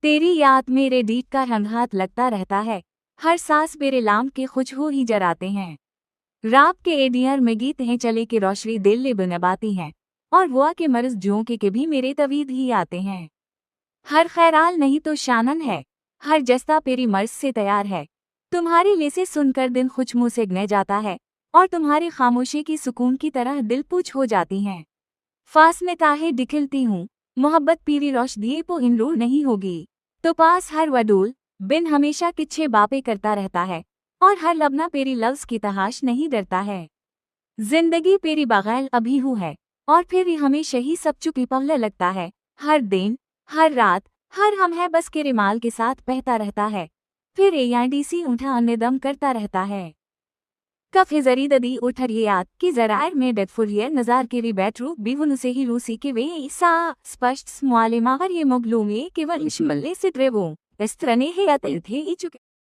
तेरी याद मेरे डीप का रंगहात लगता रहता है, हर सांस मेरे लाम के खुशबू ही जराते हैं। रात के एडियर में गीत हैं चले की रोशनी दिल ले बनबाती हैं, और बुआ के मर्ज जुओं के भी मेरे तवीद ही आते हैं। हर खैराल नहीं तो शानन है, हर जस्ता पेरी मर्ज से तैयार है। तुम्हारी लेसे सुनकर दिन खुश मुँह से गने जाता है, और तुम्हारी खामोशी की सुकून की तरह दिल पूछ हो जाती हैं। फास में ताहे दिखलती हूँ, मोहब्बत पीरी रोश दिए पो इनरूर नहीं होगी। तो पास हर वडूल बिन हमेशा किच्छे बापे करता रहता है, और हर लबना पेरी लफ्ज की तहाश नहीं डरता है। जिंदगी पेरी बगैर अभी हूँ है, और फिर हमेशा ही सब चुपी पवले लगता है। हर दिन, हर रात, हर हम है बस के रिमाल के साथ बहता रहता है, फिर AIDC उठा अन्यदम करता रहता है। कफ़े जरीददी उठर ये याद कि जरायर में डेटफुलियर नजार के बैटरू बिवुन से ही रूसी के वे ईसा स्पष्ट स्माले मागर ये मोगलूमे केवल इश्मल्ले से ट्रेवो इस तरह है या थे चुके।